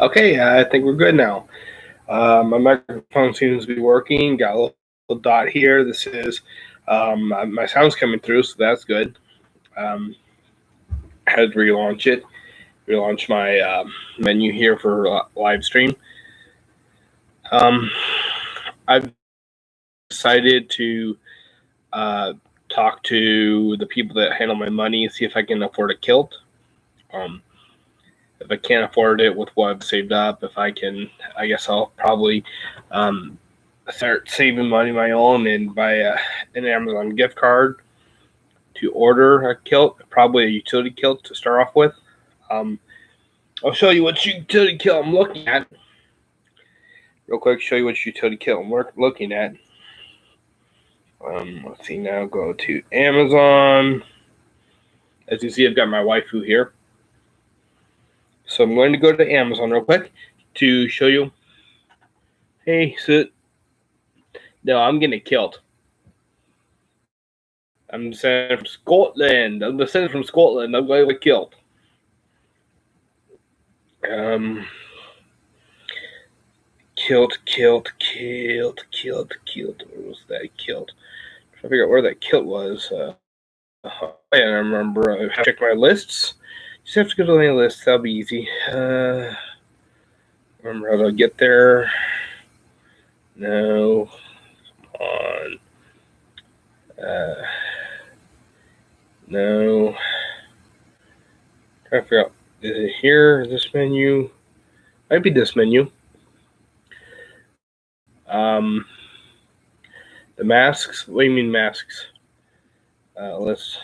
Okay, I think we're good now. My microphone seems to be working. Got a little dot here. This is my sound's coming through, so that's good. Um, I had to relaunch it. Relaunch my menu here for live stream. Um, I've decided to uh, talk to the people that handle my money, see if I can afford a kilt. Um, if I can't afford it with what I've saved up, if I can, I guess I'll probably um, start saving money of my own and buy an Amazon gift card to order a kilt, probably a utility kilt to start off with. Um, I'll show you what utility kilt I'm looking at. Real quick, show you what utility kilt I'm looking at. Let's see now, go to Amazon. As you see, I've got my waifu here. So I'm going to go to Amazon real quick to show you. Hey, sit. No, I'm getting a kilt. I'm descended from Scotland. I'm descended from Scotland. I'm going to kilt. Kilt. Where was that kilt? I'm trying to figure out where that kilt was. I don't remember. I have to check my lists. Just have to go to my list. That'll be easy. Remember how to get there. No. Come on. No. Trying to figure out. Is it here? This menu? Might be this menu. The masks. What do you mean masks? Let's.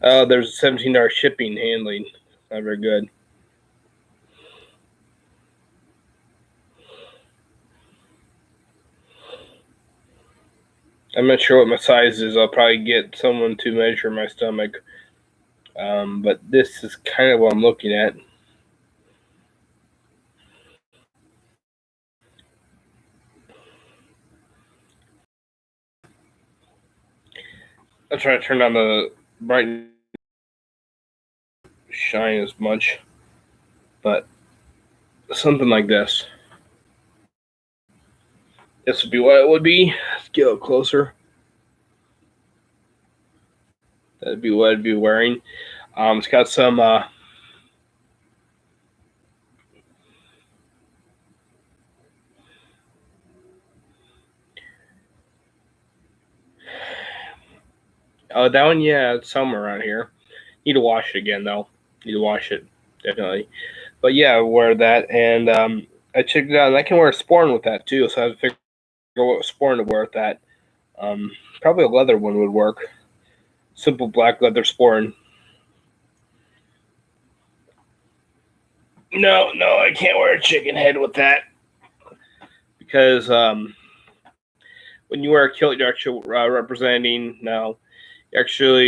There's $17 shipping handling. Not very good. I'm not sure what my size is. I'll probably get someone to measure my stomach. But this is kind of what I'm looking at. I'll try to turn down the brightness, shine as much, but something like this. This would be what it would be. Let's get a little closer. That'd be what I'd be wearing. It's got some oh, that one, yeah, it's somewhere around here. Need to wash it again, though. Need to wash it, definitely. But yeah, I wear that, and I checked it out, and I can wear a sporn with that, too, so I had to figure out what sporn to wear with that. Probably a leather one would work. Simple black leather sporn. No, I can't wear a chicken head with that. Because when you wear a kilt, you're actually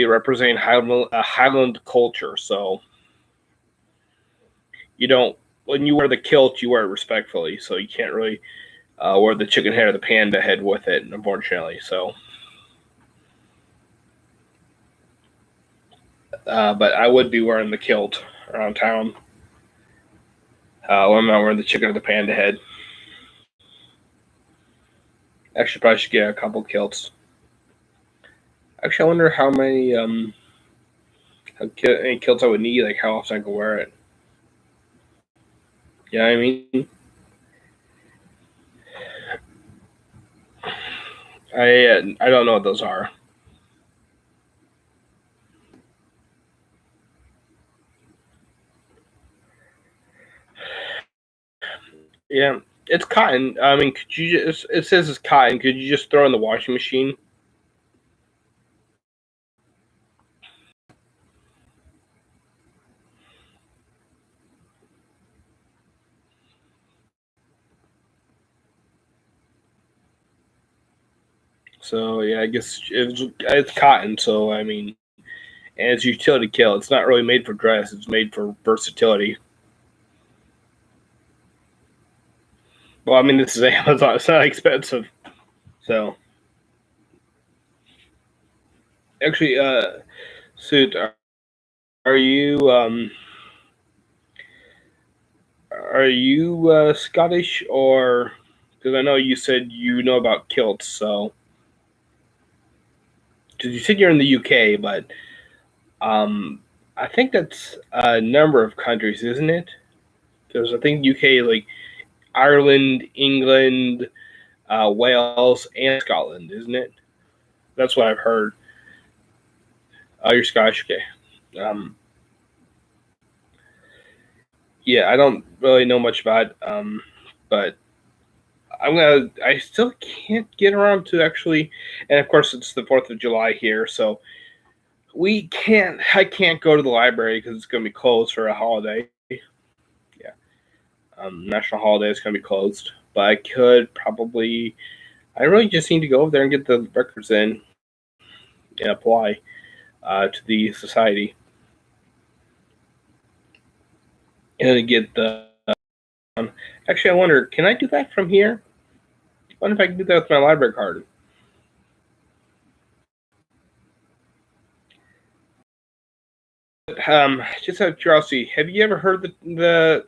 representing Highland culture. So you don't, when you wear the kilt, you wear it respectfully. So you can't really wear the chicken head or the panda head with it, unfortunately. So, but I would be wearing the kilt around town. When I'm not wearing the chicken or the panda head. Actually, probably should get a couple kilts. Actually, I wonder how many any kilts I would need, like how often I could wear it. Yeah, I mean, I don't know what those are. Yeah, it's cotton. I mean, could you just? It says it's cotton. Could you just throw it in the washing machine? So yeah, I guess it's cotton. So I mean, and it's utility kilt. It's not really made for dress. It's made for versatility. Well, I mean, this is Amazon. It's not expensive. So actually, suit. Are you Scottish, or because I know you said you know about kilts, so because you said you're in the UK, but um, I think that's a number of countries, isn't it? Because I think UK like Ireland, England, Wales, and Scotland, isn't it? That's what I've heard. Oh, you're Scottish, okay. Yeah, I don't really know much about, but I still can't get around to actually, and of course it's the 4th of July here, so I can't go to the library because it's going to be closed for a holiday. Yeah, national holiday is going to be closed, but I could probably, I really just need to go over there and get the records in and apply to the society and get the. Actually, I wonder, can I do that from here? I wonder if I can do that with my library card. Just out of curiosity, have you ever heard the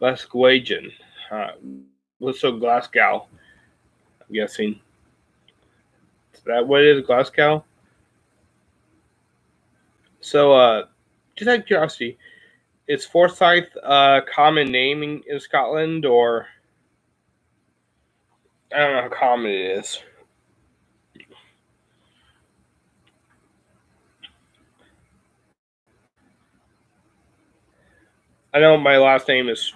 Glasgowian? What's so Glasgow? I'm guessing. Is that what it is, Glasgow? So, just out of curiosity, is Forsyth a common name in Scotland, or I don't know how common it is. I know my last name is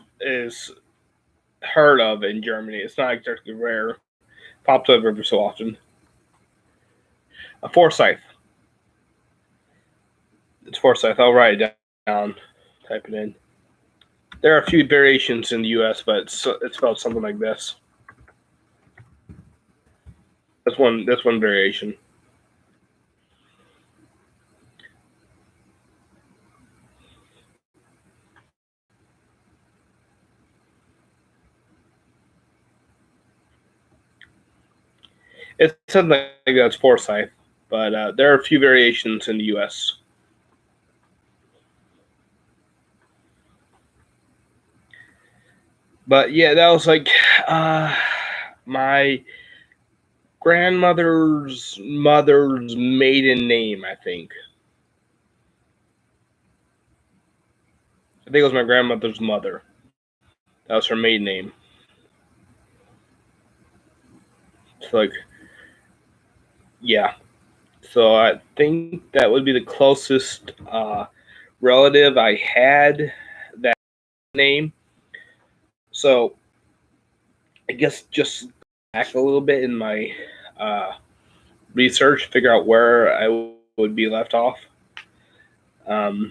heard of in Germany. It's not exactly rare. Pops up every so often. Forsyth. It's Forsyth. I'll write it down. Type it in. There are a few variations in the U.S., but it's spelled something like this. That's one variation. It's something like that's Forsyth, but there are a few variations in the U.S. But yeah, that was like my grandmother's mother's maiden name. I think it was my grandmother's mother. That was her maiden name. It's like, yeah. So I think that would be the closest relative I had that name. So I guess just back a little bit in my uh, research, figure out where I would be left off. Um,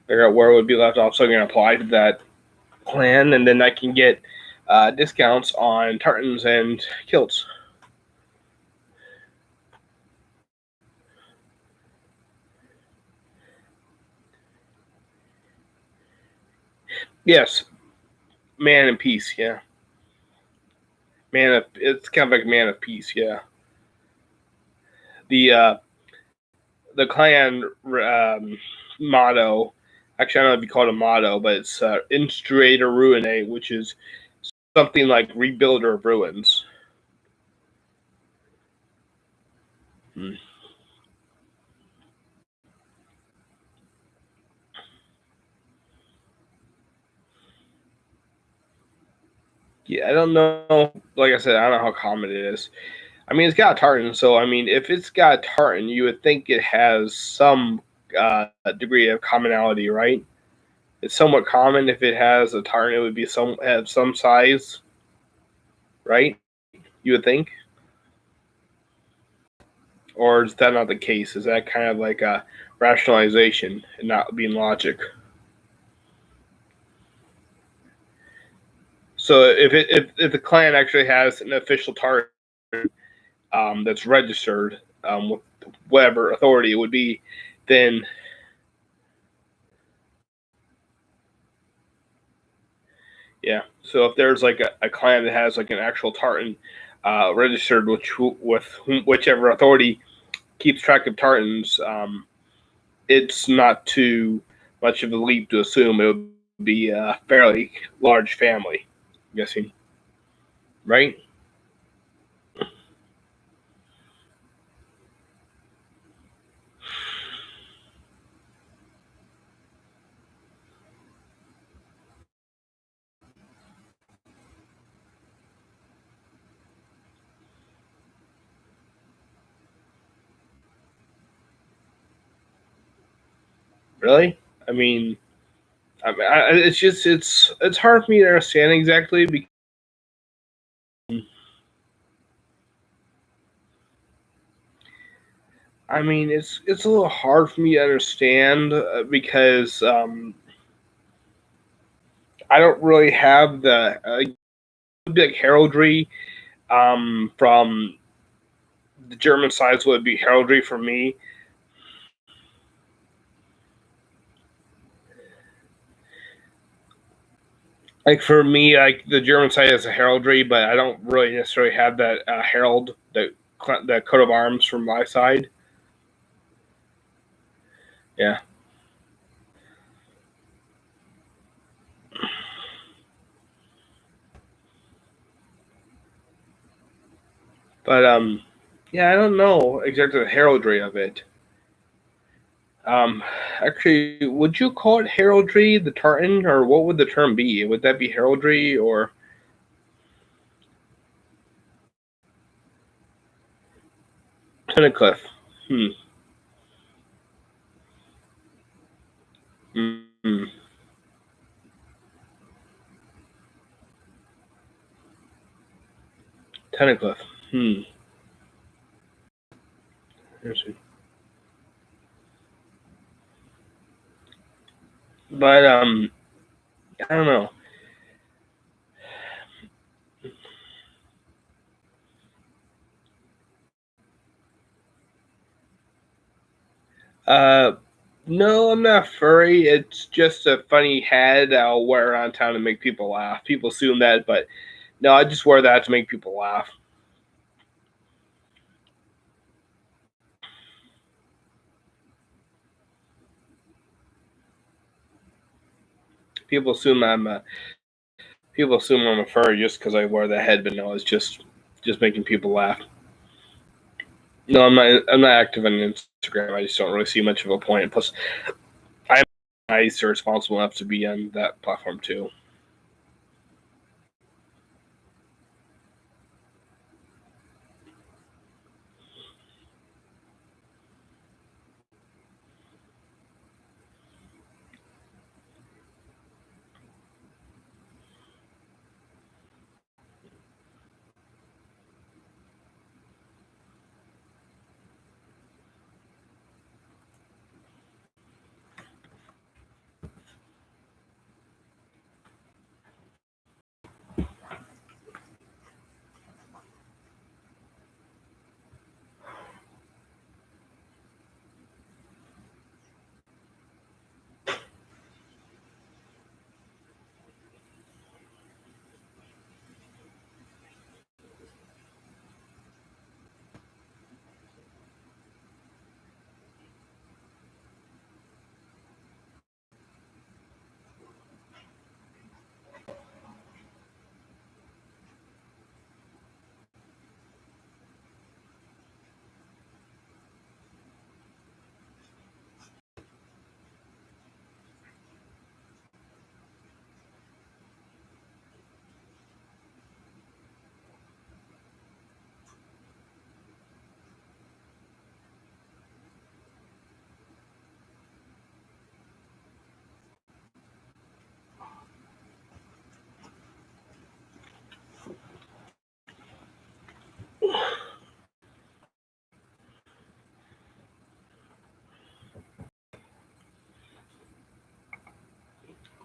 Figure out where it would be left off, so I'm going to apply to that plan, and then I can get discounts on tartans and kilts. Yes, man of peace. Yeah, it's kind of like man of peace. Yeah, the uh, the clan motto. Actually, I don't know if you call it a motto, but it's Instaurator Ruinae, which is something like rebuilder of ruins. Hmm. Yeah, I don't know. Like I said, I don't know how common it is. I mean, it's got a tartan, so I mean, if it's got a tartan, you would think it has some degree of commonality, right? It's somewhat common. If it has a tartan, it would be have some size, right? You would think, or is that not the case? Is that kind of like a rationalization and not being logic? So if the clan actually has an official tartan that's registered with whatever authority it would be, then Yeah. So if there's like a clan that has like an actual tartan registered, whichever authority keeps track of tartans, it's not too much of a leap to assume it would be a fairly large family. I'm guessing, right? Really? I mean, it's just it's hard for me to understand exactly because I mean it's a little hard for me to understand because I don't really have the like heraldry from the German sides would be heraldry for me. Like for me, like the German side has a heraldry, but I don't really necessarily have that herald, the coat of arms from my side. Yeah, but yeah, I don't know exactly the heraldry of it. Um, Actually, would you call it heraldry, the tartan, or what would the term be? Would that be heraldry or Tunnicliffe? Hmm. Mm-hmm. Tunnicliffe. Hmm. Interesting. But I don't know. Uh, no, I'm not furry. It's just a funny hat I'll wear around town to make people laugh. People assume that, but no, I just wear that to make people laugh. People assume I'm a people assume I'm a furry just because I wear the head, but no, it's just making people laugh. No, I'm not active on Instagram. I just don't really see much of a point. Plus, I'm nice or responsible enough to be on that platform too.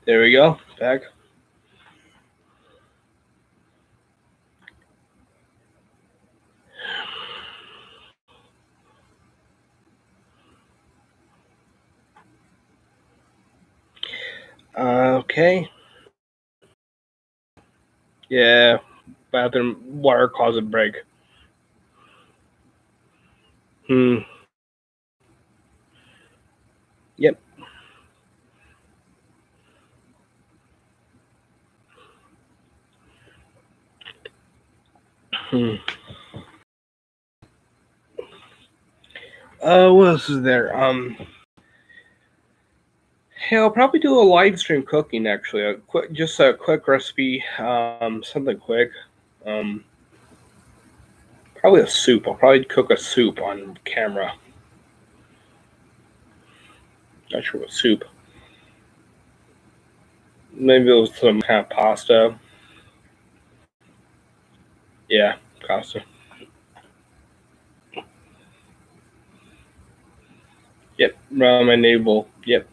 There we go. Back. Okay. Yeah, bathroom water closet break. Hmm. Yep. Hmm. What else is there? Hey, I'll probably do a live stream cooking actually. Just a quick recipe. Something quick. Um, Probably a soup. I'll probably cook a soup on camera. Not sure what soup. Maybe it was some kind of pasta. Yeah, pasta. Yep, around my navel. Yep.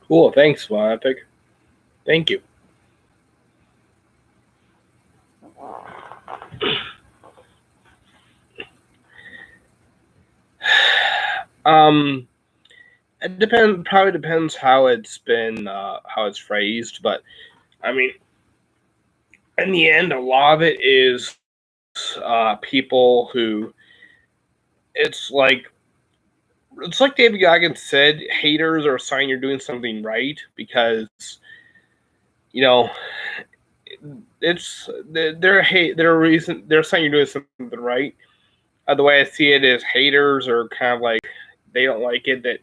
Cool. Thanks, Epic. Thank you. Um, it depends. Probably depends how it's been, how it's phrased. But I mean, in the end, a lot of it is people who. It's like David Goggins said, haters are a sign you're doing something right because you know they're a reason they're saying you're doing something right. The way I see it is haters are kind of like they don't like it that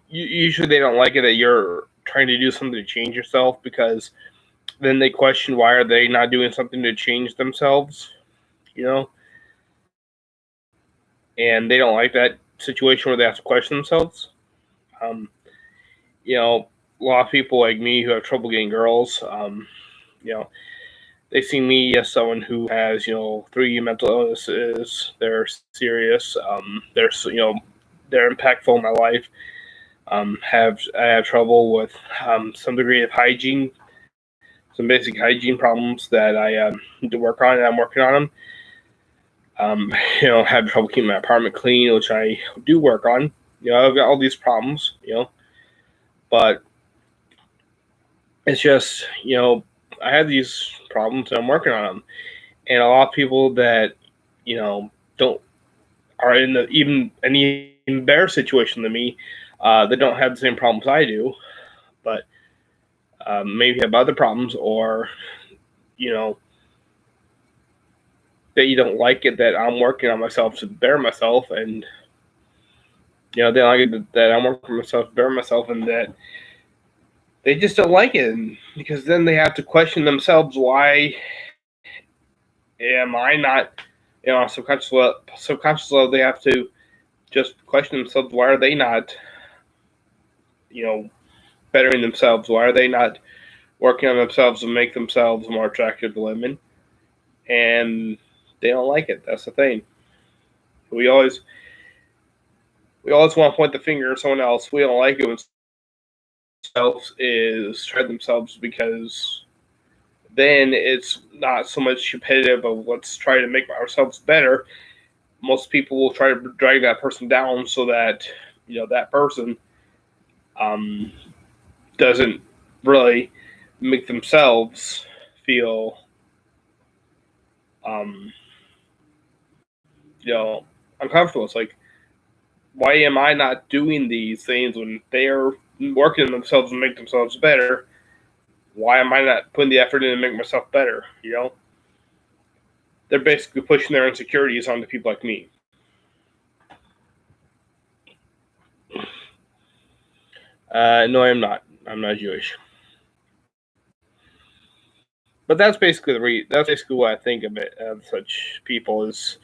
usually they don't like it that you're trying to do something to change yourself because then they question why are they not doing something to change themselves, you know, and they don't like that situation where they have to question themselves. Um, you know, a lot of people like me who have trouble getting girls, you know, they see me as someone who has, you know, three mental illnesses. They're serious. They're impactful in my life. I have trouble with some degree of hygiene, some basic hygiene problems that I need to work on, and I'm working on them. Have trouble keeping my apartment clean, which I do work on. I've got all these problems, but it's just, I have these problems and I'm working on them. And a lot of people that, don't are in an even better situation than me, that don't have the same problems I do, but maybe have other problems, or you know that you don't like it that I'm working on myself to better myself, and they don't like it that I'm working on myself to better myself, and that they just don't like it, and because then they have to question themselves, why am I not, subconscious level, they have to just question themselves, why are they not, you know, bettering themselves? Why are they not working on themselves to make themselves more attractive to women? And they don't like it. That's the thing. We always we always want to point the finger at someone else. We don't like it when someone else is trying themselves, because then it's not so much competitive of let's try to make ourselves better. Most people will try to drag that person down so that that person um, doesn't really make themselves feel um, uncomfortable. It's like, why am I not doing these things when they're working on themselves and make themselves better? Why am I not putting the effort in to make myself better? They're basically pushing their insecurities onto people like me. No, I'm not. I'm not Jewish. But that's basically what I think of it of such people is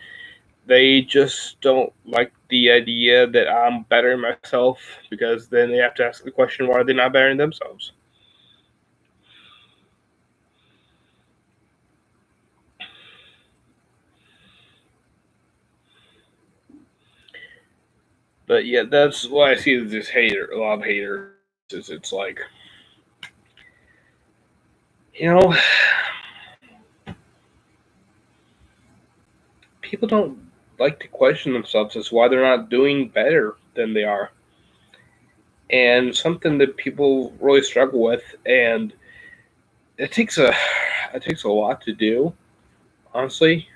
they just don't like the idea that I'm bettering myself, because then they have to ask the question, why are they not bettering themselves? But yeah, that's what I see, as this hater, a lot of haters. It's like You know, people don't like to question themselves as to why they're not doing better than they are. And something that people really struggle with, and it takes a lot to do, honestly.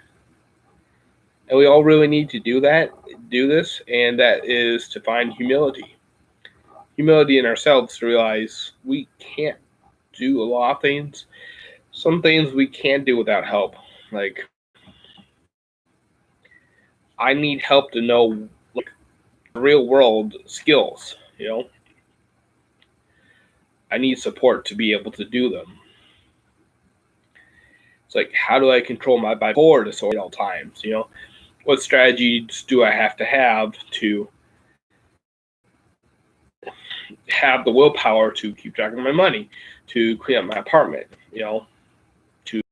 And we all really need to do this, and that is to find humility. Humility in ourselves to realize we can't do a lot of things. Some things we can't do without help. Like, I need help to know like real world skills, you know. I need support to be able to do them. It's like, how do I control my bipolar disorder at all times? You know, what strategies do I have to have the willpower to keep track of my money, to clean up my apartment? You know, to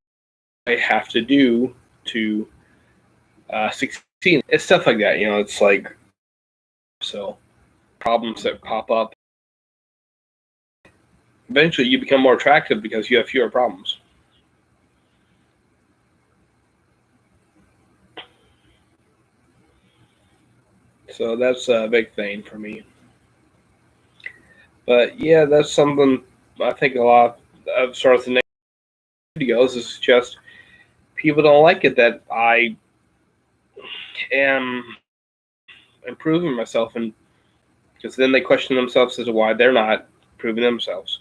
I have to do to succeed. It's stuff like that. You know, it's like so problems that pop up. Eventually, you become more attractive because you have fewer problems. So that's a big thing for me. But yeah, that's something I think a lot of sort of the videos is just people don't like it that I am improving myself, and because then they question themselves as to why they're not improving themselves.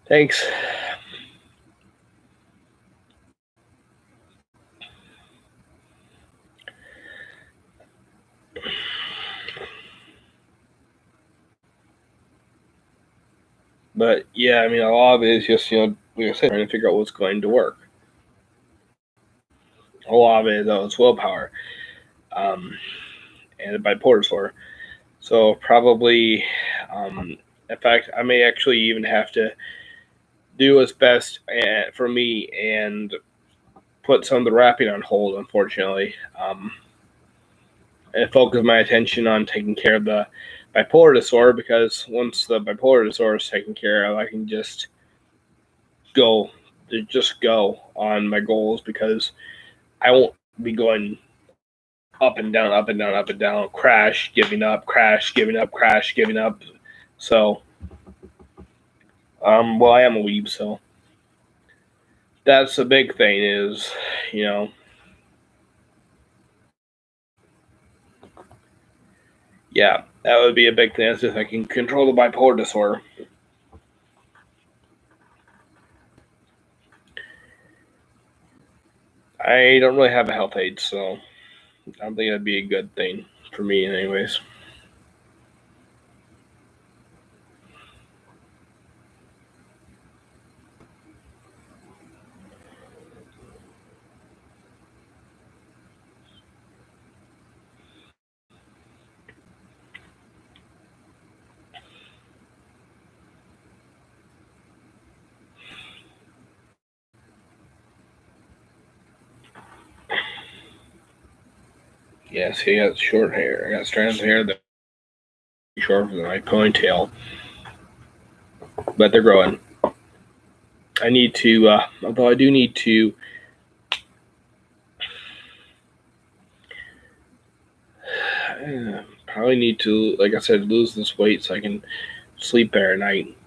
Thanks. But yeah, I mean, a lot of it is just, like I said, trying to figure out what's going to work. A lot of it is though, it's willpower, um, and by bipolar. So probably, in fact, I may actually even have to do what's best for me and put some of the rapping on hold, unfortunately, and focus my attention on taking care of the bipolar disorder, because once the bipolar disorder is taken care of, I can go just go on my goals, because I won't be going up and down, up and down, up and down, crash, giving up, crash, giving up, crash, giving up. So, well, I am a weeb, so that's the big thing is, you know, yeah, that would be a big thing, is if I can control the bipolar disorder. I don't really have a health aid, so I don't think that'd be a good thing for me, anyways. Yeah, see, I got short hair. I got strands of hair that are shorter than my ponytail, but they're growing. I need to, although I do need to, probably need to, like I said, lose this weight so I can sleep better at night.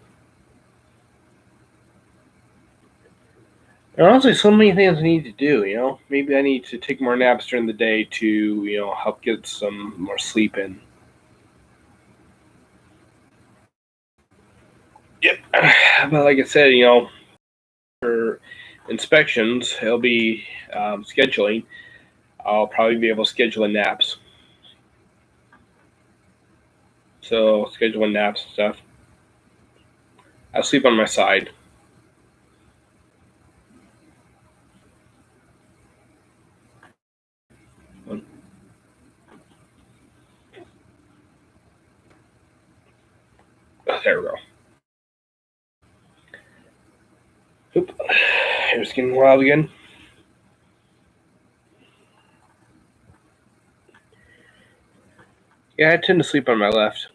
There are honestly so many things I need to do, you know? Maybe I need to take more naps during the day to, help get some more sleep in. Yep. But like I said, for inspections, it'll be scheduling. I'll probably be able to schedule in naps. So, scheduling naps and stuff. I'll sleep on my side. Oh, there we go. Oop. It's getting wild again. Yeah, I tend to sleep on my left.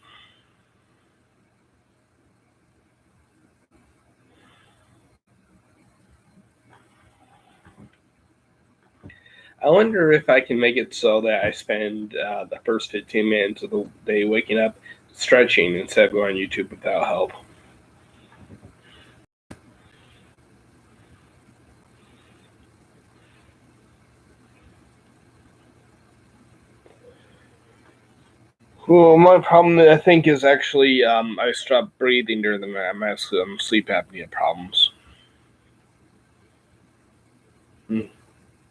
I wonder if I can make it so that I spend the first 15 minutes of the day waking up stretching instead of going on YouTube without help. Well, my problem, I think, is actually I stop breathing during the night. I'm having some sleep apnea problems.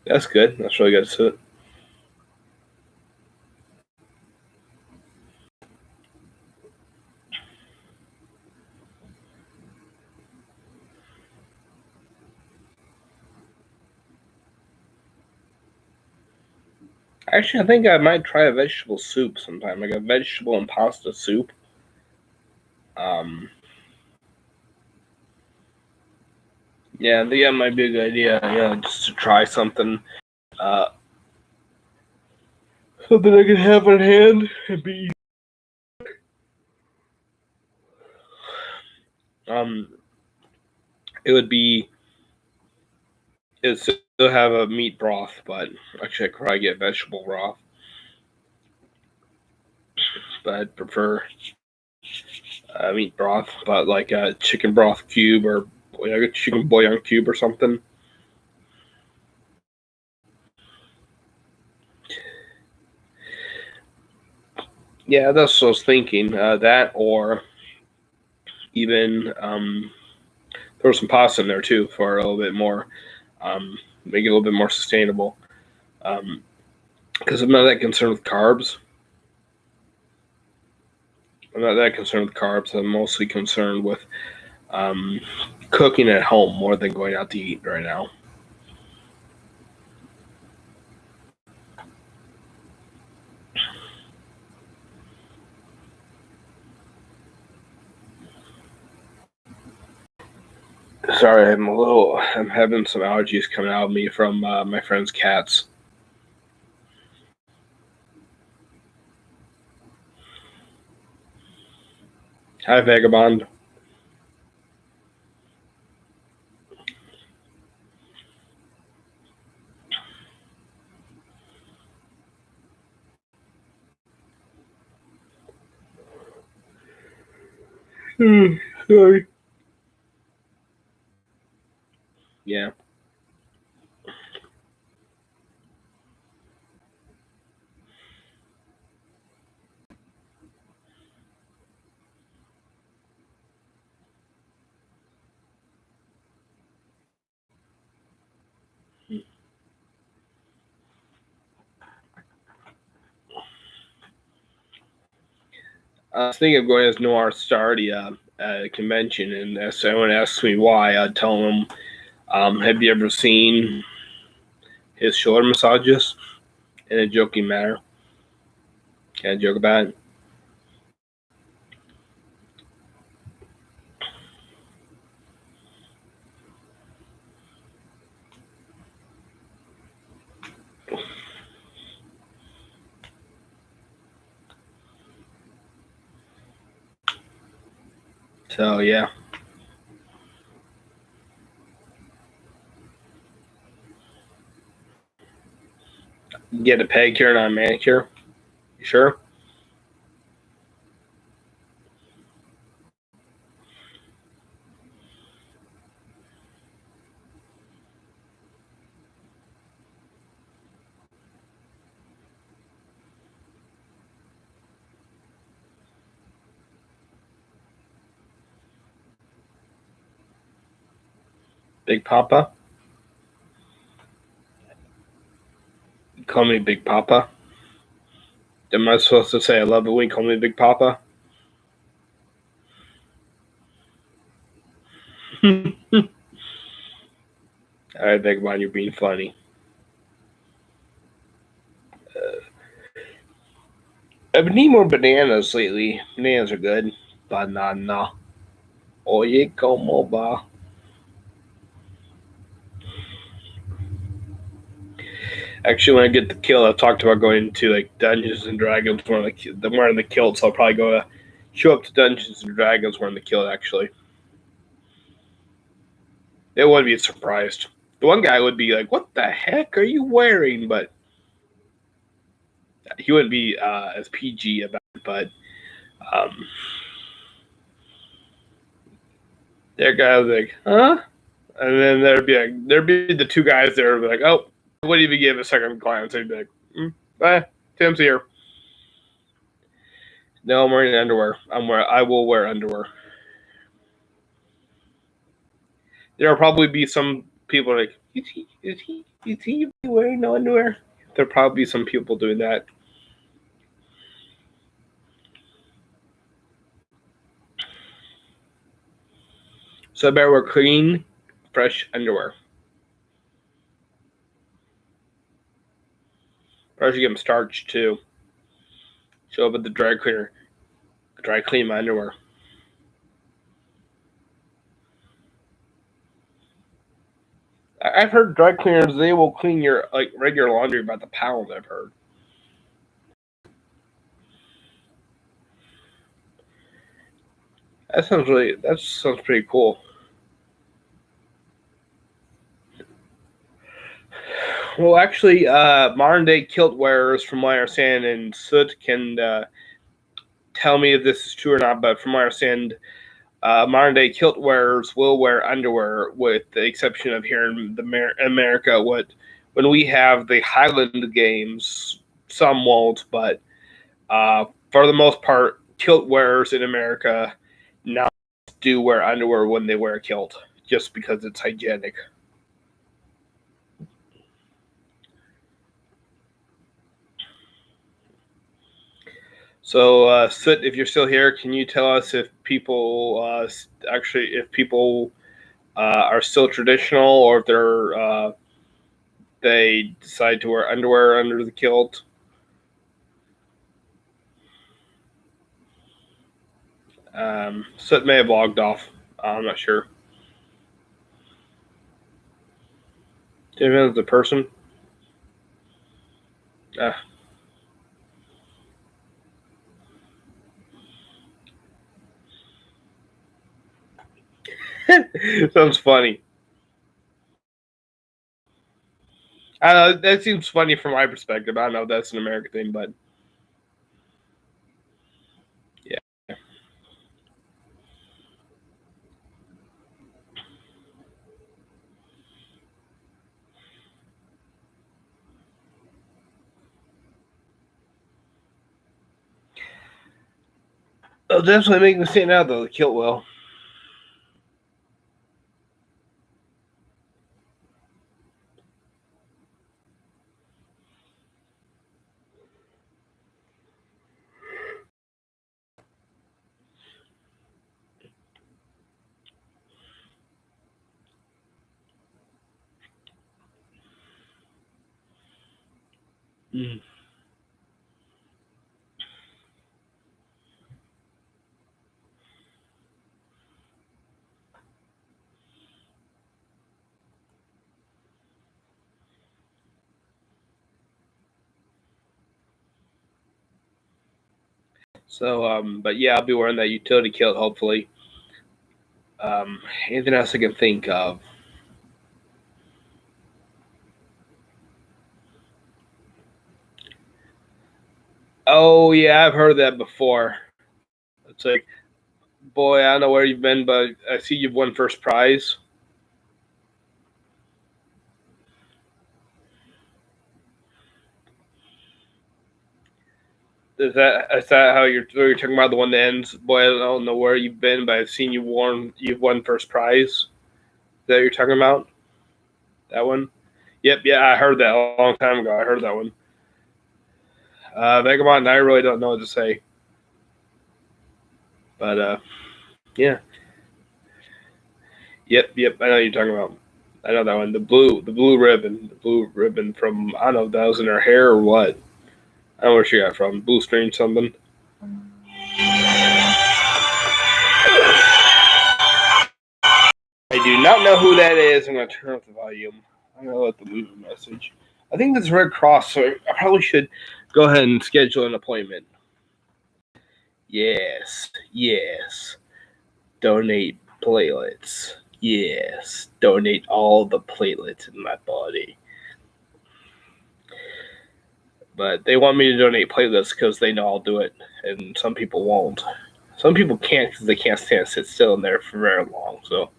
That's good. That's really good. So, actually, I think I might try a vegetable soup sometime, like a vegetable and pasta soup. Um, yeah, I think that might be a good idea. Just to try something, uh, something I can have on hand and be. Um, it would be. It still have a meat broth, but actually, I could probably get vegetable broth. But I'd prefer meat broth, but like a chicken broth cube or like a chicken bouillon cube or something. Yeah, that's what I was thinking. That or even throw some pasta in there too for a little bit more, make it a little bit more sustainable. Because I'm not that concerned with carbs. I'm not that concerned with carbs. I'm mostly concerned with um, cooking at home more than going out to eat right now. Sorry, I'm having some allergies coming out of me from my friend's cats. Hi, Vagabond. Sorry. Yeah. I was thinking of going as Noir Stardia at a convention, and if someone asks me why, I'd tell them, have you ever seen his shoulder massages? In a joking manner. Can I joke about it? So, yeah. Get a pedicure, not a manicure. You sure? Big Papa? You call me Big Papa? Am I supposed to say I love it when you call me Big Papa? All right, Vagabond, you're being funny. I've been eating more bananas lately. Bananas are good. Banana. Oye, como va? Actually, when I get the kill, I talked about going to like Dungeons and Dragons wearing the kilt. So I'll probably go to show up to Dungeons and Dragons wearing the kilt. Actually, it would be surprised. The one guy would be like, "What the heck are you wearing?" But he wouldn't be as PG about it. But their guy was like, "Huh?" And then there'd be the two guys there would be like, "Oh, wouldn't even give a second glance." They'd be like, Tim's here." No, I'm wearing underwear. I will wear underwear. There'll probably be some people like, is he wearing no underwear? There'll probably be some people doing that. So I better wear clean, fresh underwear. Or I should get them starched too. Show up at the dry cleaner. Dry clean my underwear. I've heard dry cleaners, they will clean your like regular laundry by the pound, I've heard. That sounds pretty cool. Well, actually, modern day kilt wearers, from what I understand, and Soot can tell me if this is true or not, but from what I understand, modern day kilt wearers will wear underwear, with the exception of here in America. When we have the Highland Games, some won't, but for the most part, kilt wearers in America now do wear underwear when they wear a kilt, just because it's hygienic. So, Soot, if you're still here, can you tell us if people are still traditional, or if they decide to wear underwear under the kilt? Soot may have logged off. I'm not sure. Depends the person. Uh, Sounds funny. I don't know, that seems funny from my perspective. I don't know if that's an American thing, but yeah. It'll definitely make me stand out, though, the kilt will. Mm. So, but yeah, I'll be wearing that utility kilt, hopefully. Anything else I can think of? Oh, yeah, I've heard that before. It's like, boy, I don't know where you've been, but I see you've won first prize. Is that how you're talking about, the one that ends? Boy, I don't know where you've been, but I've seen you've won first prize. Is that what you're talking about? That one? Yep, yeah, I heard that a long time ago. I heard that one. Vagabond, I really don't know what to say, but yeah, yep, I know what you're talking about. I know that one. The blue ribbon from, I don't know if that was in her hair or what. I don't know where she got it from. Blue string something. I do not know who that is. I'm gonna turn off the volume. I'm gonna let them leave a message. I think that's Red Cross, so I probably should go ahead and schedule an appointment. Yes. Donate platelets. Yes, donate all the platelets in my body. But they want me to donate platelets because they know I'll do it, and some people won't. Some people can't because they can't stand sit still in there for very long. So,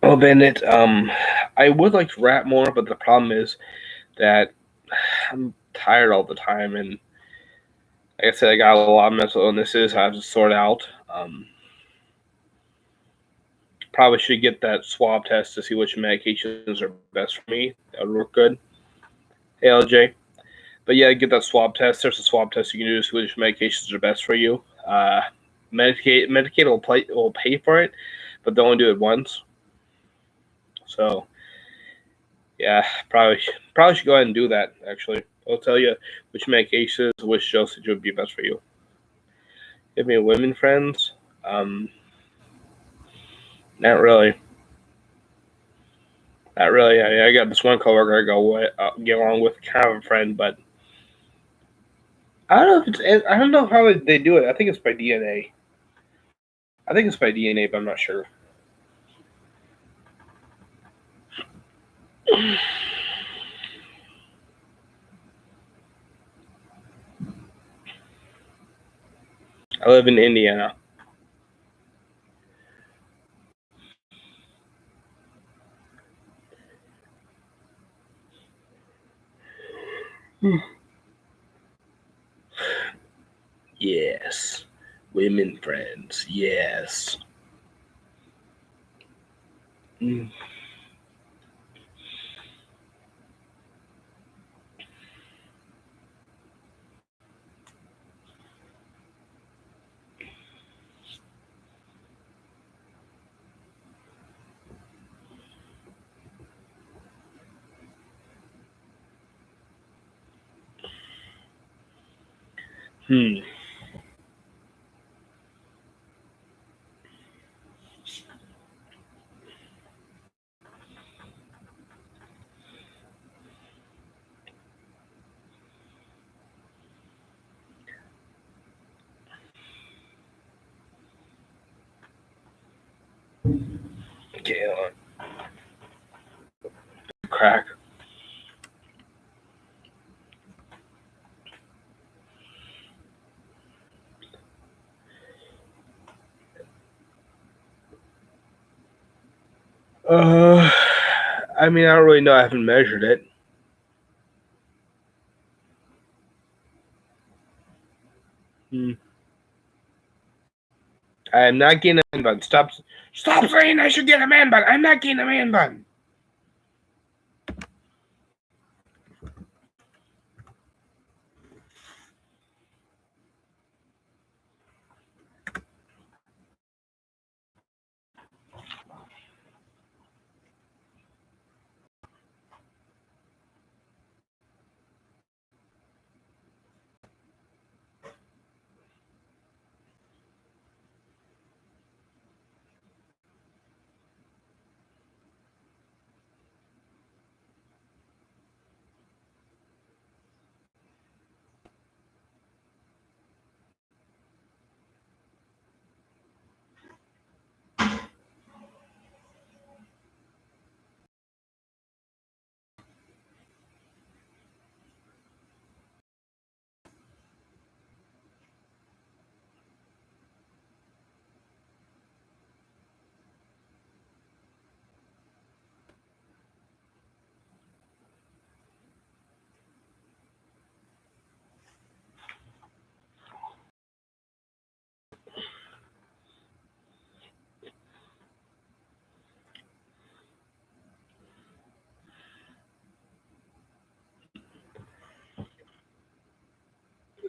well, Bennett, I would like to rap more, but the problem is that I'm tired all the time, and like I said, I got a lot of mental illnesses I have to sort out. Probably should get that swab test to see which medications are best for me. That would work good. Hey, LJ. But yeah, get that swab test. There's a swab test you can do to see which medications are best for you. Medicaid will pay for it, but they only do it once. So yeah, probably should go ahead and do that. Actually, it'll tell you which medications, which dosage would be best for you. Give me women friends. Not really. Not really. I got this one coworker get along with, kind of a friend, but I don't know how they do it. I think it's by DNA. I think it's by DNA, but I'm not sure. I live in Indiana. Yes. Women friends. Yes. Mm. Hmm. Okay. Crack. Uh, I mean, I don't really know. I haven't measured it. Hmm. I am not getting a man bun. Stop saying I should get a man bun. I'm not getting a man bun.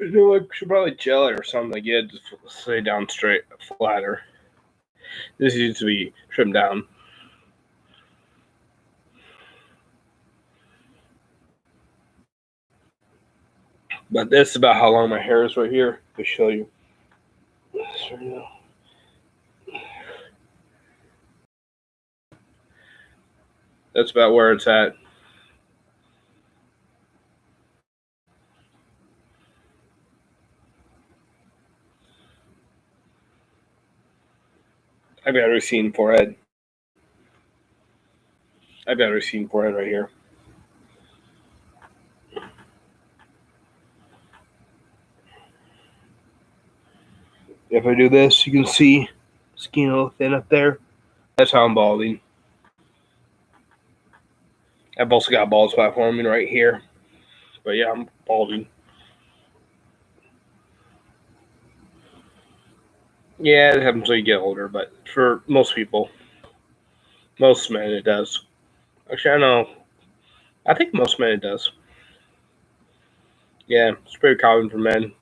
You know, I should probably gel it or something. Like, yeah, just stay down straight, flatter. This needs to be trimmed down. But this is about how long my hair is right here. To show you. That's about where it's at. I've got a receding forehead. I've got a receding forehead right here. If I do this, you can see skin a little thin up there. That's how I'm balding. I've also got bald spot forming right here. But yeah, I'm balding. Yeah, it happens when you get older, but for most people, most men, it does. Actually, I know. I think most men it does. Yeah, it's pretty common for men.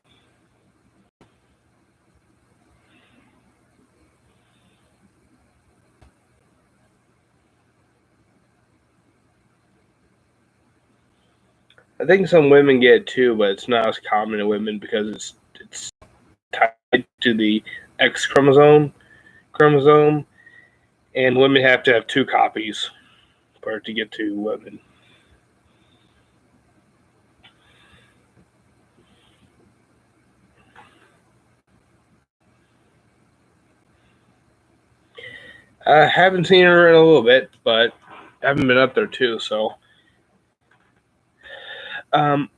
I think some women get it too, but it's not as common in women because it's tied to the X chromosome, and women have to have two copies for it to get to women. I haven't seen her in a little bit, but I haven't been up there too. So, um,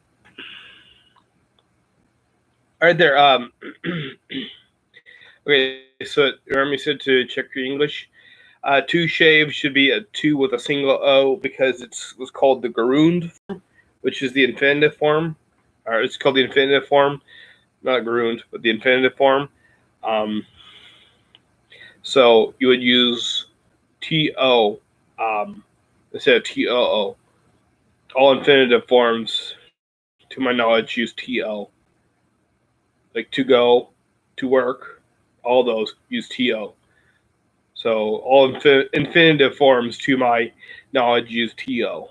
right there. Okay, so remember you said to check your English. Two shaves should be a two with a single O because it's what's called the gerund, which is the infinitive form, or it's called the infinitive form, not gerund, but the infinitive form. Um, so you would use to instead of too. All infinitive forms, to my knowledge, use to. Like to go, to work, all those use to. So all infinitive forms, to my knowledge, use to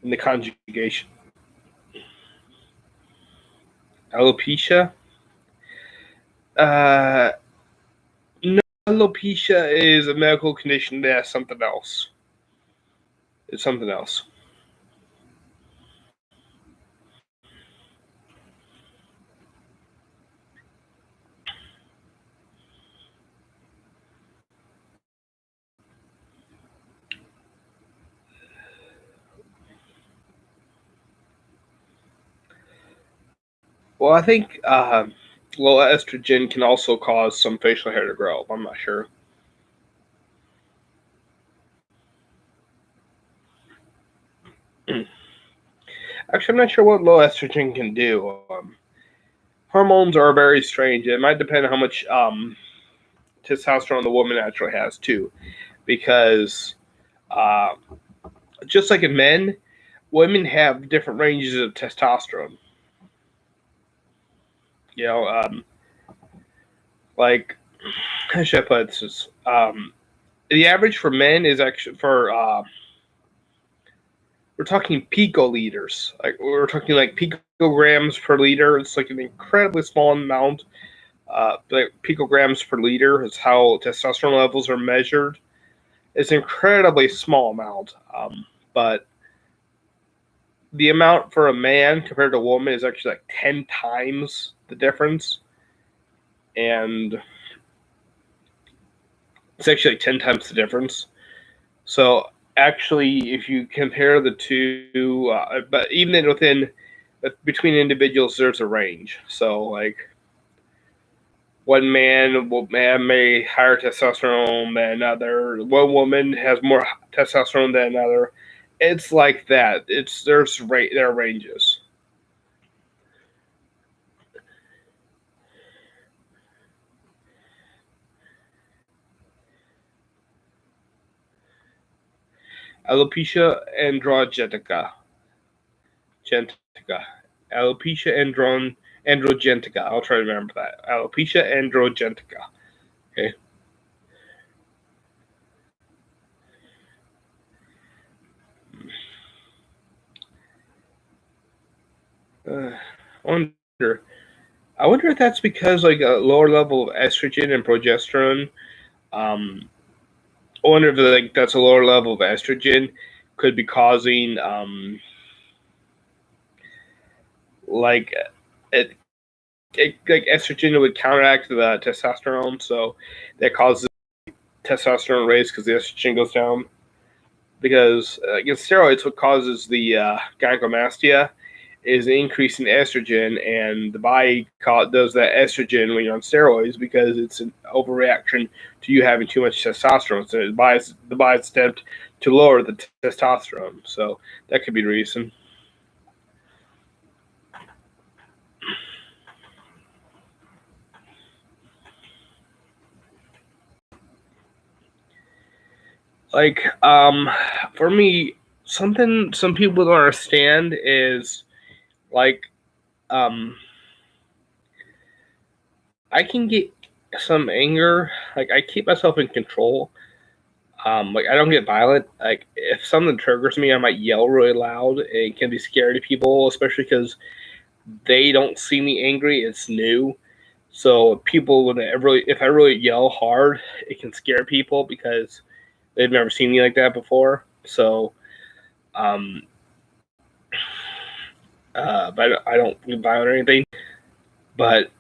in the conjugation. Alopecia. Uh, no, alopecia is a medical condition that's something else. It's something else. Well, I think low estrogen can also cause some facial hair to grow. I'm not sure. Actually, I'm not sure what low estrogen can do. Hormones are very strange. It might depend on how much testosterone the woman actually has too, because uh, just like in men, women have different ranges of testosterone. You know, like how should I put this? The average for men is actually for we're talking picoliters. Like we're talking like picograms per liter. It's like an incredibly small amount. Like picograms per liter is how testosterone levels are measured. It's an incredibly small amount, but the amount for a man compared to a woman is actually like 10 times the difference, and it's actually like 10 times the difference. So actually, if you compare the two, but even within between individuals, there's a range. So like one man will have may higher testosterone than another. One woman has more testosterone than another. It's like that. There are ranges. Alopecia androgenica. Gentica. Alopecia androgenica. I'll try to remember that. Alopecia androgenica. Okay. I wonder. I wonder if that's because like a lower level of estrogen and progesterone. Um, I wonder if like that's a lower level of estrogen could be causing like it like estrogen would counteract the testosterone, so that causes testosterone raise because the estrogen goes down. Because against steroids, what causes the gynecomastia is an increase in estrogen, and the body does that estrogen when you're on steroids because it's an overreaction to you having too much testosterone. So the body's attempt to lower the testosterone. So that could be the reason. Like, for me, something some people don't understand is like, I can get some anger. Like, I keep myself in control. Like, I don't get violent. Like, if something triggers me, I might yell really loud. It can be scary to people, especially because they don't see me angry. It's new. So people, if I really yell hard, it can scare people because they've never seen me like that before. So, um, but I don't get violent or anything. But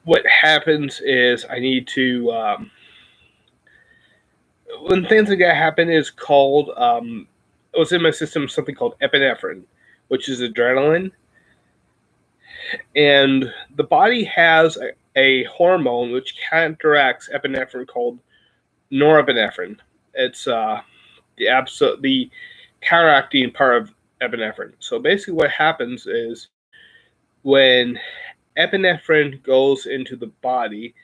what happens is I need to, when things like that happen, is called, it was in my system something called epinephrine, which is adrenaline. And the body has a hormone which counteracts epinephrine called norepinephrine. It's the counteracting part of epinephrine. So basically, what happens is when epinephrine goes into the body,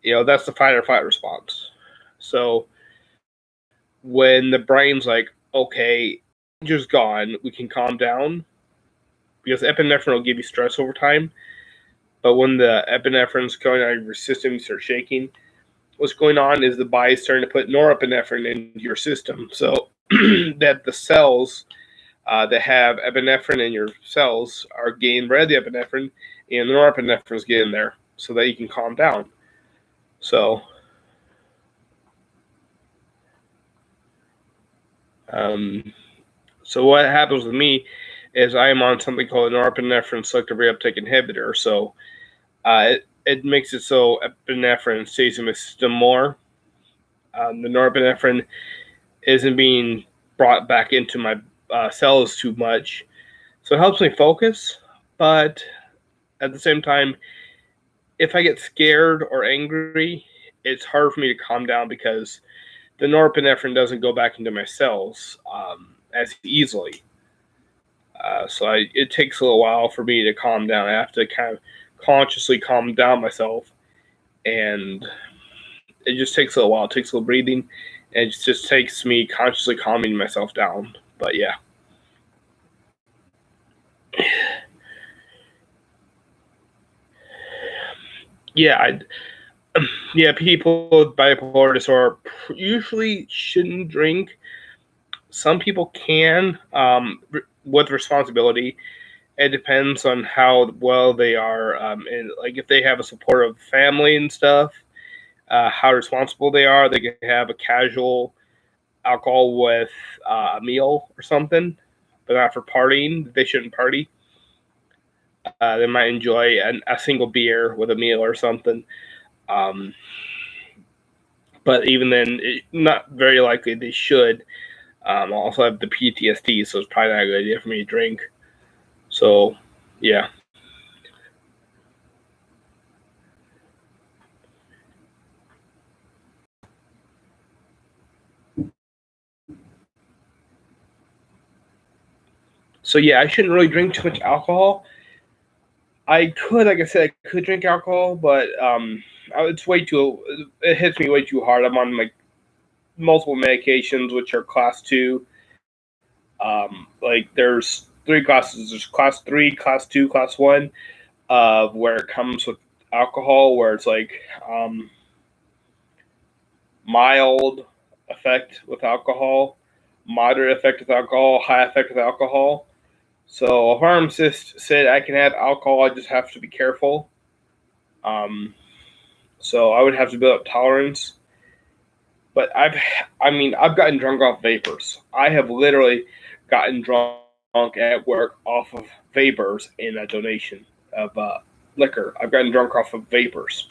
that's the fight or flight response. So when the brain's like, okay, danger's gone, we can calm down, because epinephrine will give you stress over time. But when the epinephrine's going out of your system, you start shaking. What's going on is the body's starting to put norepinephrine into your system, so that the cells that have epinephrine in your cells are getting rid of the epinephrine, and the norepinephrine is getting there, so that you can calm down. So, so what happens with me is I am on something called a norepinephrine selective reuptake inhibitor. So it makes it so epinephrine stays in my system more. The norepinephrine isn't being brought back into my cells too much, so it helps me focus. But at the same time, if I get scared or angry, it's hard for me to calm down because the norepinephrine doesn't go back into my cells as easily. So it takes a little while for me to calm down. I have to kind of consciously calm down myself, and it just takes a little while. It takes a little breathing, and it just takes me consciously calming myself down. But yeah. Yeah, people with bipolar disorder usually shouldn't drink. Some people can, with responsibility. It depends on how well they are, and like if they have a supportive family and stuff, how responsible they are. They can have a casual alcohol with a meal or something, but not for partying. They shouldn't party. They might enjoy a single beer with a meal or something. Um, but even then, not very likely they should. Also have the PTSD, so it's probably not a good idea for me to drink. So, yeah. So yeah, I shouldn't really drink too much alcohol. I could, like I said, I could drink alcohol, but it's way too. It hits me way too hard. I'm on like multiple medications, which are class 2. Like there's 3 classes. There's class 3, class 2, class 1, of where it comes with alcohol, where it's like mild effect with alcohol, moderate effect with alcohol, high effect with alcohol. So a pharmacist said I can have alcohol, I just have to be careful. So I would have to build up tolerance. But I've gotten drunk off vapors. I have literally gotten drunk at work off of vapors in a donation of liquor. I've gotten drunk off of vapors.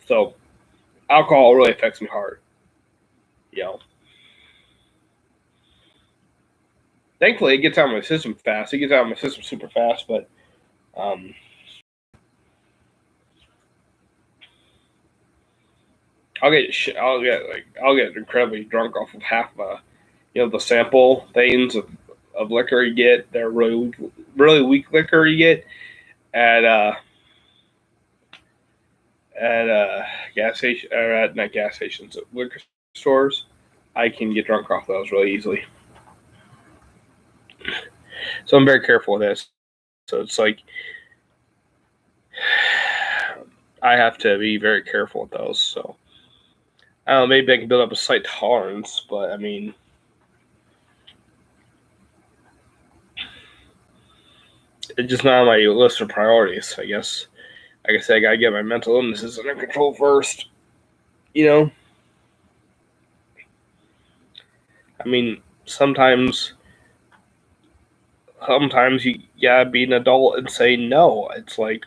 So alcohol really affects me hard. You know. Thankfully, it gets out of my system fast. It gets out of my system super fast, but um, I'll get incredibly drunk off of half the sample things of liquor you get. They're really weak liquor you get at gas station or at not gas stations, at liquor stores. I can get drunk off those really easily. So I'm very careful with this. So it's like I have to be very careful with those. So I don't know, maybe I can build up a slight tolerance, but I mean, it's just not on my list of priorities. I guess. Like I said, I gotta get my mental illnesses under control first. You know, I mean, sometimes you gotta be an adult and say no. It's like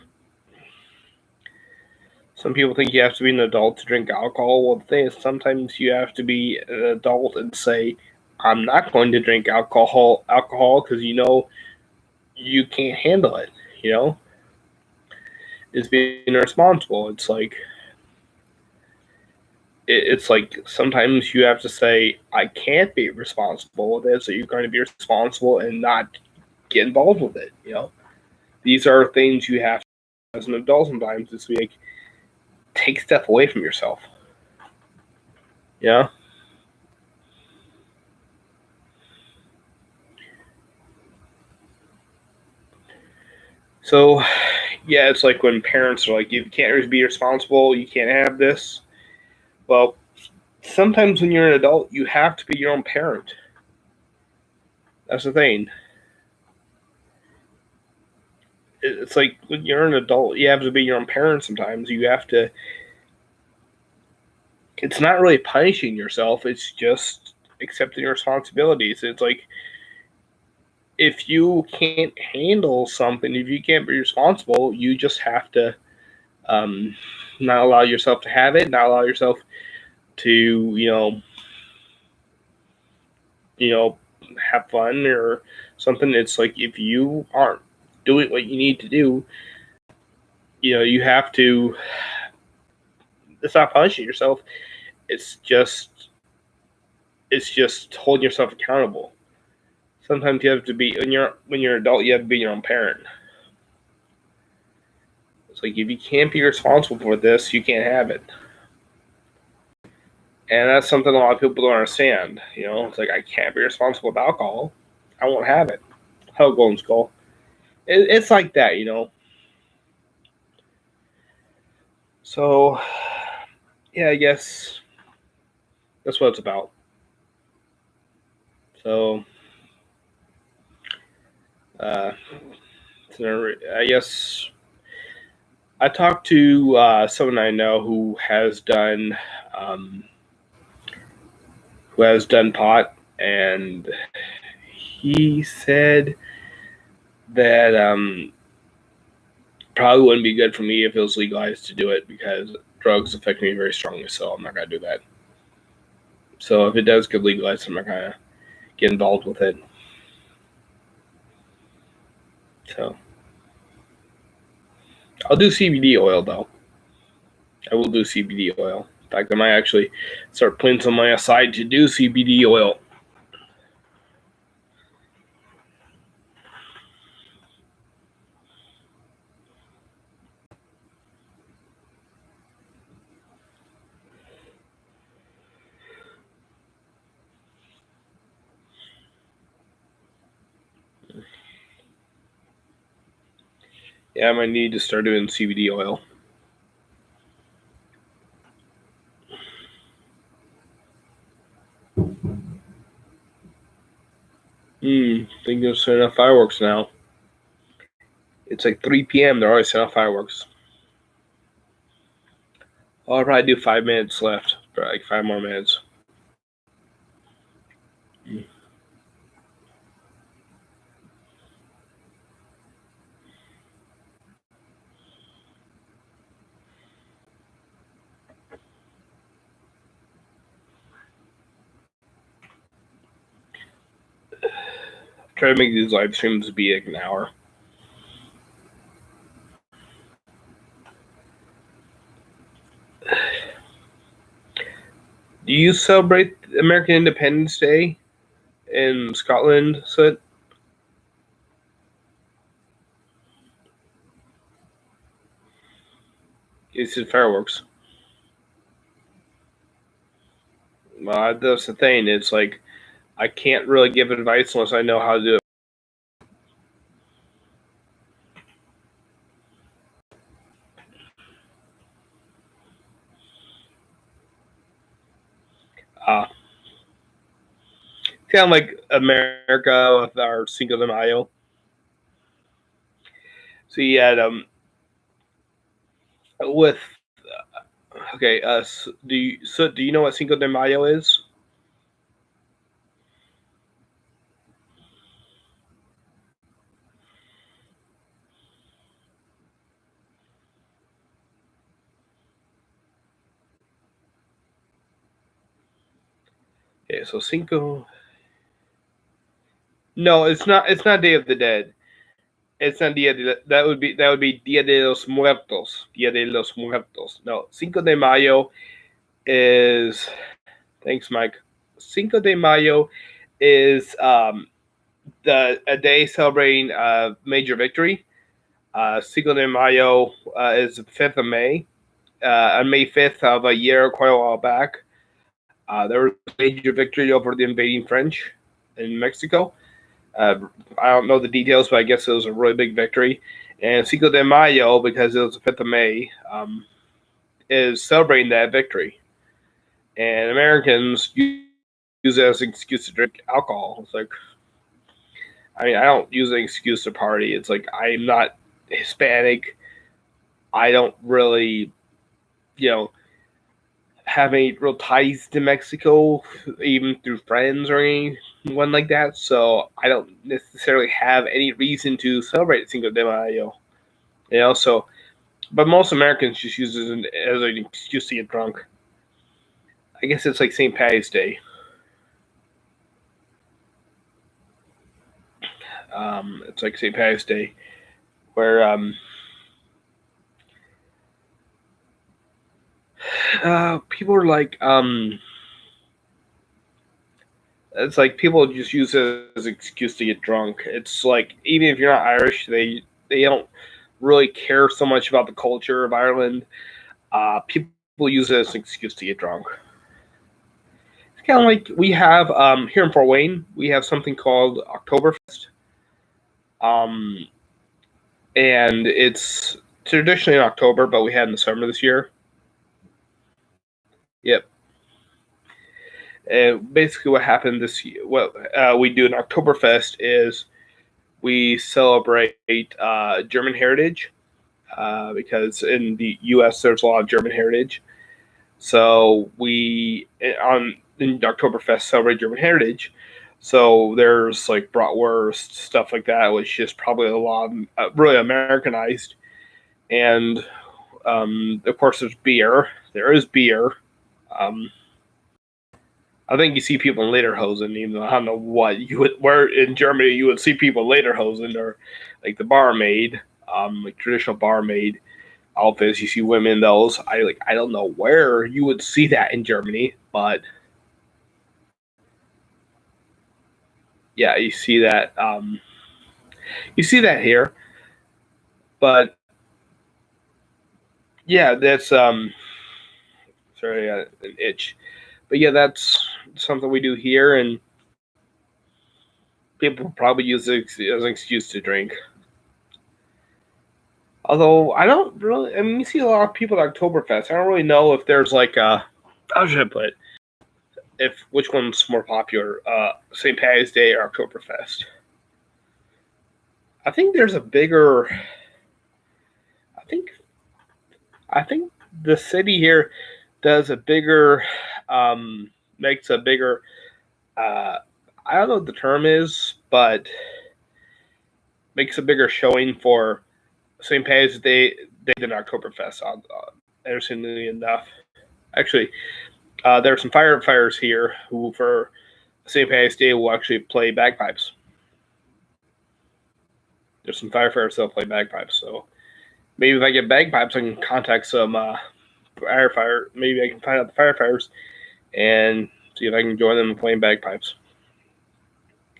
some people think you have to be an adult to drink alcohol. Well, the thing is, sometimes you have to be an adult and say, "I'm not going to drink alcohol, because you can't handle it." You know, is being responsible. It's like sometimes you have to say, "I can't be responsible with it," so you're going to be responsible and not get involved with it. These are things you have to, as an adult sometimes. It's like take stuff away from yourself. Yeah. So, yeah, it's like when parents are like, "You can't be responsible. You can't have this." Well, sometimes when you're an adult, you have to be your own parent. That's the thing. It's like when you're an adult, you have to be your own parent. Sometimes you have to. It's not really punishing yourself. It's just accepting your responsibilities. It's like if you can't handle something, if you can't be responsible, you just have to not allow yourself to have it, not allow yourself to, you know, have fun or something. It's like if you aren't doing what you need to do, you have to. It's not punishing yourself. It's just holding yourself accountable. Sometimes you have to be when you're an adult, you have to be your own parent. It's like if you can't be responsible for this, you can't have it. And that's something a lot of people don't understand. It's like I can't be responsible with alcohol. I won't have it. Hell, Golden Skull. It's like that. So, yeah, I guess that's what it's about. So, uh, I guess I talked to someone I know um, who has done pot, and he said that probably wouldn't be good for me if it was legalized to do it because drugs affect me very strongly. So I'm not gonna do that. So if it does get legalized, I'm not gonna get involved with it. So I'll do CBD oil though. I will do CBD oil. In fact, I might actually start putting some money aside to do CBD oil. Yeah, I might need to start doing CBD oil. I think there's enough fireworks now. It's like 3 p.m. They're already setting off fireworks. I'll probably do 5 minutes left, for like 5 more minutes. Try to make these live streams be like an hour. Do you celebrate American Independence Day in Scotland, Sid? It's fireworks. Well, that's the thing. It's like I can't really give advice unless I know how to do it. Kind of like America with our Cinco de Mayo. So you had with okay. Do you know what Cinco de Mayo is? Okay, so Cinco. No, it's not. It's not Day of the Dead. It's not that would be Dia de los Muertos. Dia de los Muertos. No, Cinco de Mayo is. Thanks, Mike. Cinco de Mayo is a day celebrating a major victory. Cinco de Mayo is the 5th of May. On May 5th of a year, quite a while back, there was a major victory over the invading French in Mexico. I don't know the details, but I guess it was a really big victory. And Cinco de Mayo, because it was the 5th of May, is celebrating that victory. And Americans use it as an excuse to drink alcohol. It's like, I mean, I don't use an excuse to party. It's like, I'm not Hispanic. I don't really, have any real ties to Mexico, even through friends or anyone like that. So I don't necessarily have any reason to celebrate Cinco de Mayo. So, but most Americans just use it as an excuse to get drunk. I guess it's like St. Patty's Day. It's like St. Patty's Day, where people are like, it's like people just use it as an excuse to get drunk. It's like even if you're not Irish, they don't really care so much about the culture of Ireland. People use it as an excuse to get drunk. It's kind of like we have here in Fort Wayne, we have something called Oktoberfest. Um, and it's traditionally in October, but we had in the summer this year. Yep. And basically, what happened this year, what we do in Oktoberfest is we celebrate German heritage because in the U.S. there's a lot of German heritage. So we in Oktoberfest celebrate German heritage. So there's like bratwurst, stuff like that, which is probably a lot really Americanized. And of course, there's beer. There is beer. I think you see people in lederhosen, even though I don't know what you would. Where in Germany you would see people in lederhosen or like the barmaid, like traditional barmaid outfits. You see women in those. I don't know where you would see that in Germany, but yeah, you see that. You see that here, but yeah, that's sorry, an itch. But yeah, that's something we do here, and people probably use it as an excuse to drink. Although I don't really, I mean, you see a lot of people at Oktoberfest. I don't really know if there's like how should I put it? If which one's more popular, St. Patty's Day or Oktoberfest. I think there's a bigger. I think I think the city here does a bigger, makes a bigger. Uh, I don't know what the term is, but makes a bigger showing for St. Patty's Day than Oktoberfest. Interestingly enough, actually, there are some firefighters here who, for St. Patty's Day, will actually play bagpipes. There's some firefighters that play bagpipes, so maybe if I get bagpipes, I can contact some firefighter. Maybe I can find out the firefighters and see if I can join them in playing bagpipes.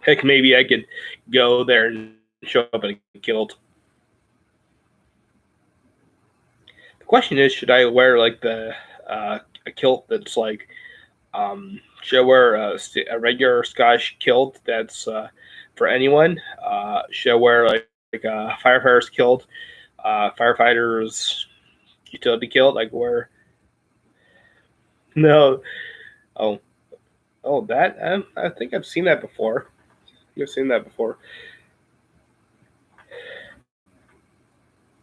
Heck, maybe I could go there and show up in a kilt. The question is, should I wear like a kilt that's like, should I wear a regular Scottish kilt that's for anyone? Should I wear like a firefighter's kilt, firefighter's utility kilt? Like wear? No. Oh, that I think I've seen that before. You've seen that before.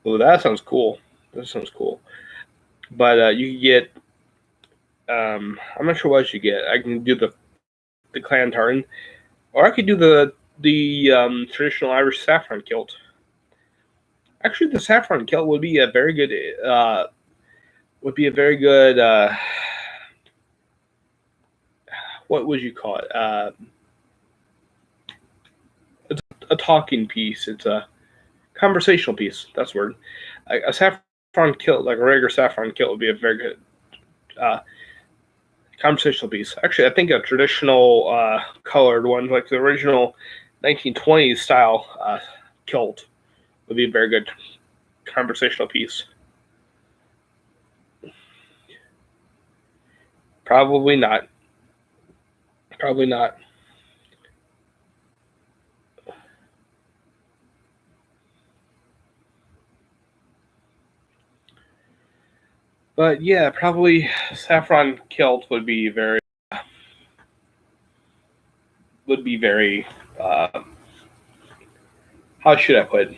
Oh, that sounds cool. That sounds cool. But you can get. I'm not sure what you get. I can do the clan tartan, or I could do the traditional Irish saffron kilt. Actually, the saffron kilt would be a very good. Would be a very good. What would you call it? It's a talking piece. It's a conversational piece. That's the word. A saffron kilt, like a regular saffron kilt, would be a very good conversational piece. Actually, I think a traditional colored one, like the original 1920s style kilt, would be a very good conversational piece. Probably not. Probably not. But yeah, probably saffron kilt would be very how should I put it?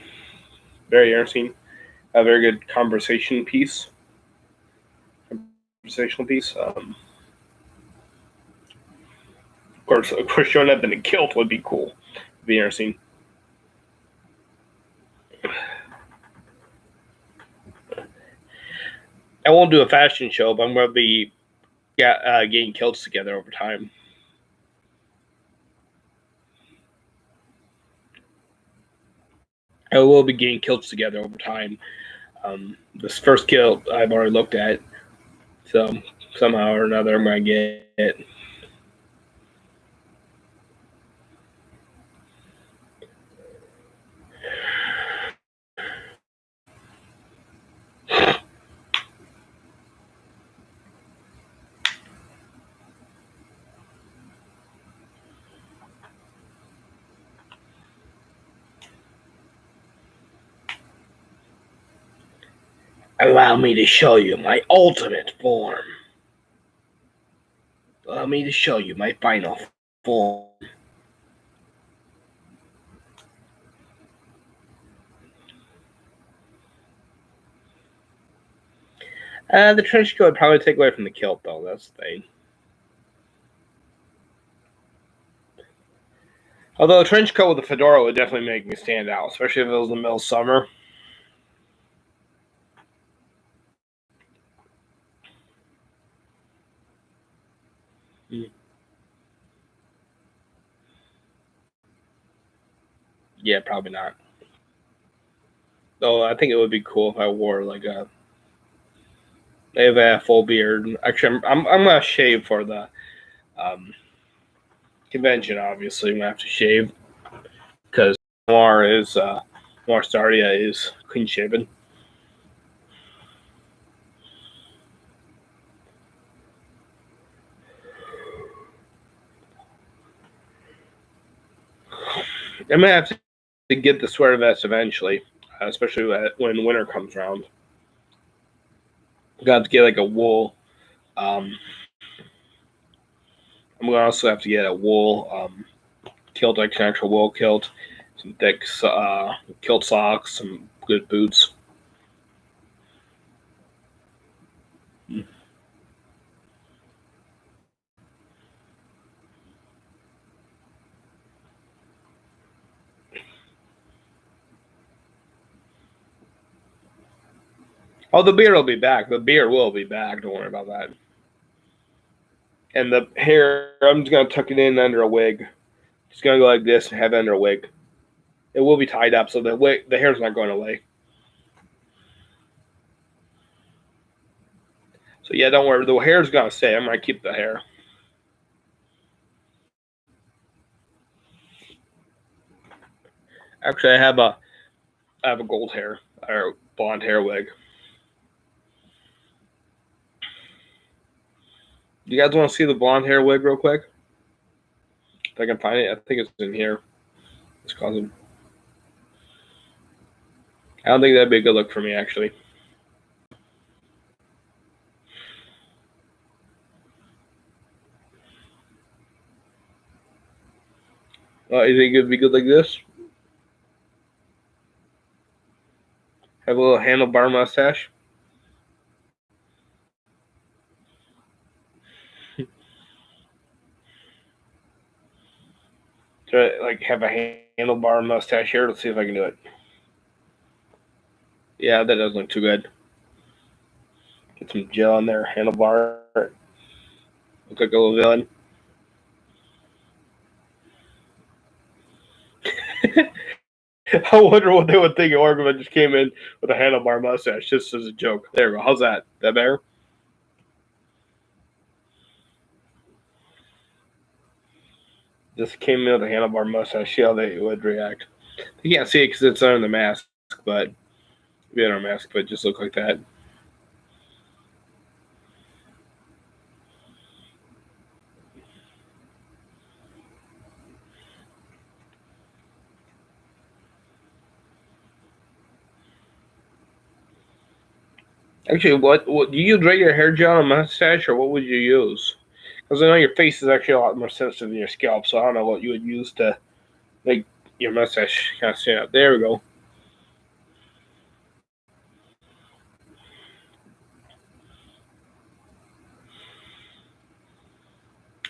Very interesting. A very good conversational piece. Of course, showing up in a kilt would be cool. Would be interesting. I won't do a fashion show, but I'm going to be getting kilts together over time. I will be getting kilts together over time. This first kilt I've already looked at, so somehow or another I'm going to get it. Allow me to show you my ultimate form. Allow me to show you my final form. The trench coat would probably take away from the kilt, though. That's the thing. Although a trench coat with a fedora would definitely make me stand out, especially if it was in the middle of summer. Yeah, probably not. Though I think it would be cool if I wore like a if I had a full beard. Actually, I'm gonna shave for the um, convention. Obviously, I'm gonna have to shave because Noir Stardia is clean shaven. I'm gonna have to get the sweater vest eventually, especially when winter comes around. I'm gonna have to get like a wool. I'm gonna also have to get a wool kilt, like an actual wool kilt, some thick kilt socks, some good boots. Oh, the beard will be back. The beard will be back. Don't worry about that. And the hair, I'm just gonna tuck it in under a wig. Just gonna go like this and have it under a wig. It will be tied up, so the hair's not going away. So yeah, don't worry. The hair's gonna stay. I'm gonna keep the hair. Actually, I have a gold hair or blonde hair wig. You guys want to see the blonde hair wig real quick? If I can find it, I think it's in here. It's called. I don't think that'd be a good look for me, actually. You think it'd be good like this? Have a little handlebar mustache. Try like have a handlebar mustache here. Let's see if I can do it. Yeah, that doesn't look too good. Get some gel on there. Handlebar. Look like a little villain. I wonder what they would think of Oregon if I just came in with a handlebar mustache just as a joke. There we go. How's that? That better? Just came in with a handlebar mustache. See how they would react. You can't see it because it's under the mask, but be under a mask, but just look like that. Actually, what do you dry your hair gel on a mustache, or what would you use? Because I know your face is actually a lot more sensitive than your scalp, so I don't know what you would use to make your mustache kind of stand out. There we go.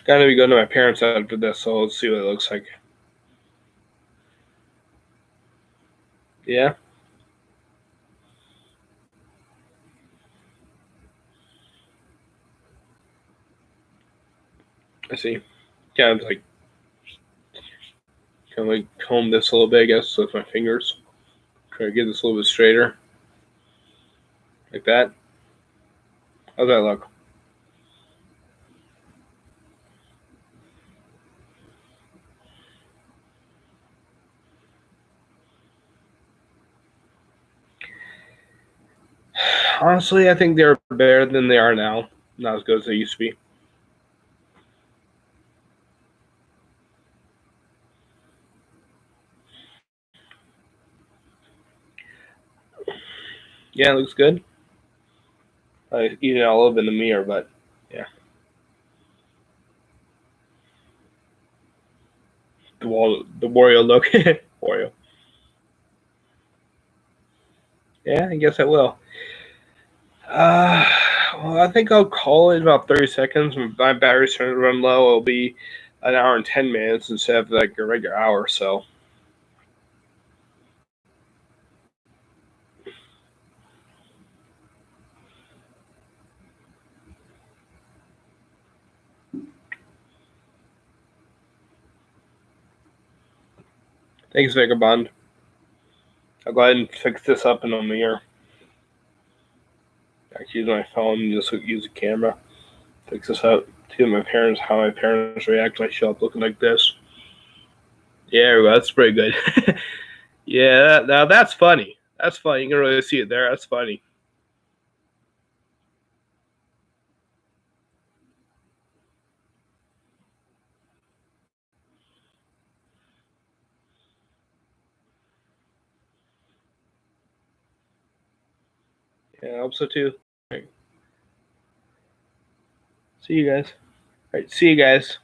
Gotta be going to my parents after this, so let's see what it looks like. Yeah, I see. Kind of like comb this a little bit, I guess, with my fingers. Try to get this a little bit straighter, like that. How's that look? Honestly, I think they're better than they are now. Not as good as they used to be. Yeah, it looks good. I eat it a little bit in the mirror, but yeah. The Wario look. Wario. Yeah, I guess I will. Uh, well, I think I'll call it about 30 seconds. When my battery's starting to run low, it'll be an hour and 10 minutes instead of like a regular hour. So, thanks, Vagabond. I'll go ahead and fix this up in the mirror. Actually, use my phone and just use the camera. Fix this up. See how my parents react when I show up looking like this. Yeah, there we go. That's pretty good. Yeah, now that's funny. That's funny. You can really see it there. That's funny. Yeah, I hope so too. All right. See you guys. All right, see you guys.